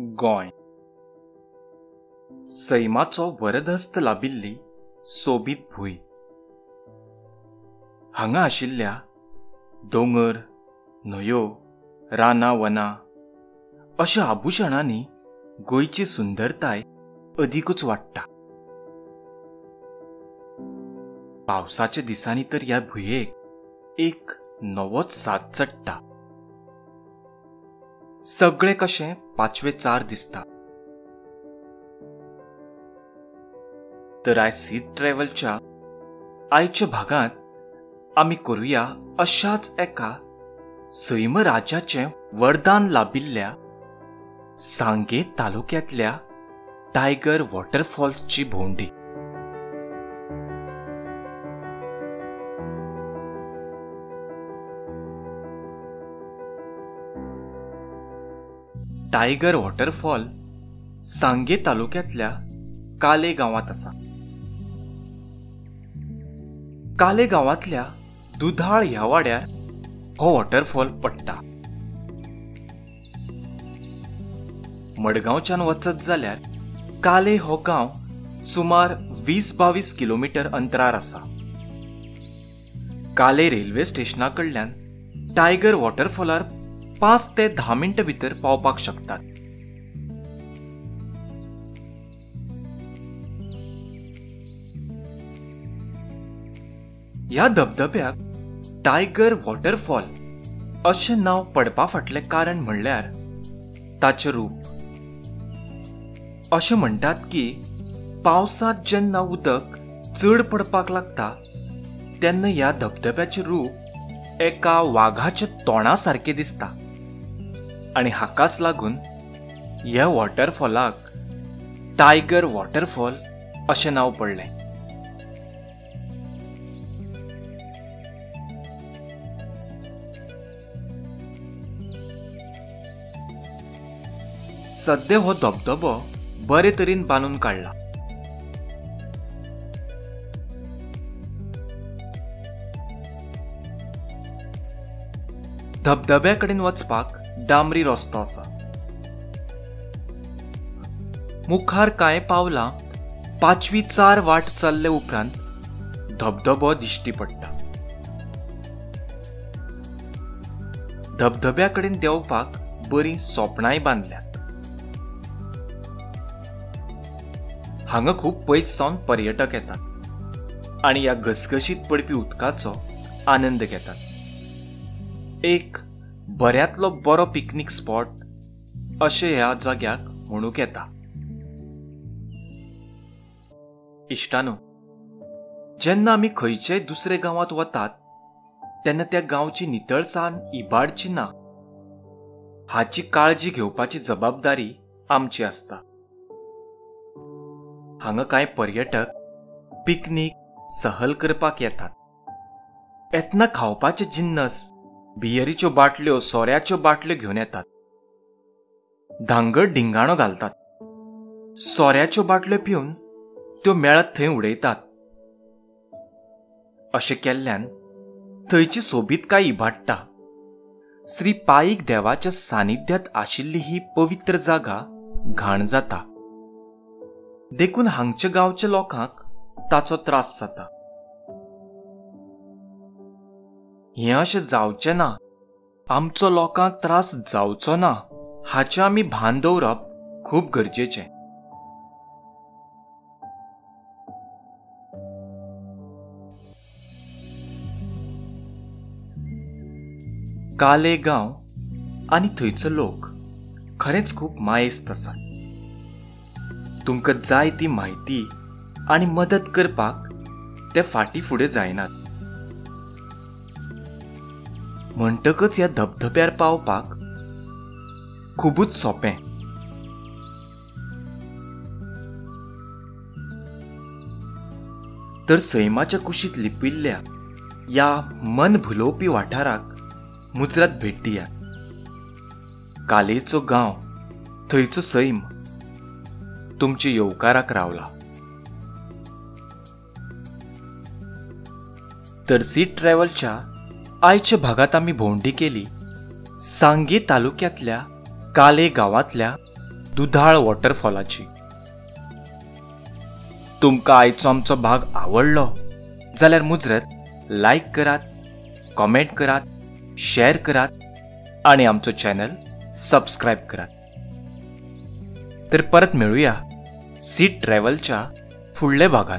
गोंय सैमाचो वरदहस्त लाबिल्ली सोबीत भूंय। हांगा आशिल्ल्या दोंगर, न्हंयो, रानां वनां अशा आभुशणांनी गोंयची सुंदरताय अदीकच वाडटा। पावसाच्या दिसांनी तर ह्या भुंयेक एक नवोच साज चडटा। सगळें कशें पाचवेचार दिसता। तर आयज सीड ट्रॅव्हलच्या आयच्या भागांत आमी करुया अशाच एका सैम राजाचें वरदान लाबिल्ल्या सांगे तालुक्यांतल्या टायगर वॉटरफॉल्सची भोंवडी। टायगर वॉटरफॉल सांगे तालुक्यांतल्या काले गांवांत आसा। काले गांवांतल्या दुधाळ ह्या वाड्यार हो वॉटरफॉल पडटा। मडगांवच्यान वचत जाल्यार काले हो गांव सुमार 20-22 किलोमीटर अंतरार आसा। काले रेल्वे स्टेशना कडल्यान टायगर वॉटरफॉलार 5 ते 10 मिनटां भितर पावपाक शकतात। ह्या धबधब्याक टायगर वॉटरफॉल अशें नांव पडपा फाटलें कारण म्हणल्यार ताचें रूप। अशें म्हणटात की पावसांत जेन्ना उदक चड पडपाक लागता तेन्ना ह्या धबधब्याचें रूप एका वाघाच्या तोंडा सारकें दिसता आनी हाकाच लागून ह्या वॉटरफॉलाक टायगर वॉटरफॉल अशें नांव पडलें। सद्या हो धबधबो बरे तरेन बांदून काडला। धबधब्या कडेन वचपाक डांबरी रस्तो आसा। मुखार कांय पावलां 5वी-4 वाट चल्ले उपरांत धबधबो दिश्टी पडटा। धबधब्या कडेन देंवपाक बरीं सोपणांय बांदल्यात। हांगा खूब पयस सावन पर्यटक येतात आनी ह्या घसघशीत पडपी उदकाचो आनंद घेतात। एक बऱ्यांतलो बरो पिकनीक स्पॉट अशें ह्या जाग्याक म्हणूंक येता। इश्टानो, जेन्ना आमी खंयच्याय दुसऱ्या गांवांत वतात तेन्ना त्या गांवची नितळसाण इबाडची ना हाची काळजी घेवपाची जबाबदारी आमची आसता। हांगा कांय पर्यटक पिकनीक सहल करपाक येतात। येतना खावपाचे जिन्नस, बियरीच्यो बाटल्यो, सोऱ्याच्यो बाटल्यो घेवन येतात। धांगड ढिंगाणो घालतात। सोऱ्याच्यो बाटल्यो पिवन त्यो मेळत थंय उडयतात। अशें केल्ल्यान थंयची सोबीतकाय इबाडटा। श्री पाईक देवाच्या सानिध्यात आशिल्ली ही पवित्र जागा घाण जाता। देखून हांगच्या गांवच्या लोकांक ताचो त्रास जाता। हें अशें जावचें ना, आमचो लोकांक त्रास जावचो ना हाचें आमी भान दवरप खूब गरजेचें। काले गांव आनी थंयचो लोक खरेंच खूब मायेस्त आसात। तुमकां जाय ती म्हायती आनी मदत करपाक ते फाटीं फुडें जायनात। म्हणटकच ह्या धबधब्यार पावपाक खूबच सोंपें। तर सैमाच्या कुशीत लिपिल्ल्या ह्या मन भुलोवपी वाठाराक मुजरत भेट दिया। कालेचो गांव, थंयचो सैम तुमच्या येवकाराक रावला। तर सीड ट्रॅव्हलच्या आयच्या भागात आमी भोंवडी केली सांगे तालुक्यातल्या काले गांवांतल्या दुधाळ वॉटरफॉलाची. तुमकां आयचो आमचो भाग आवडलो जाल्यार मुजरत लायक करात, कॉमेंट करात, शेअर करात आणि आमचो चॅनल सबस्क्राईब करात. तर परत मेळुया सी ट्रॅव्हलच्या फुडल्या भागात.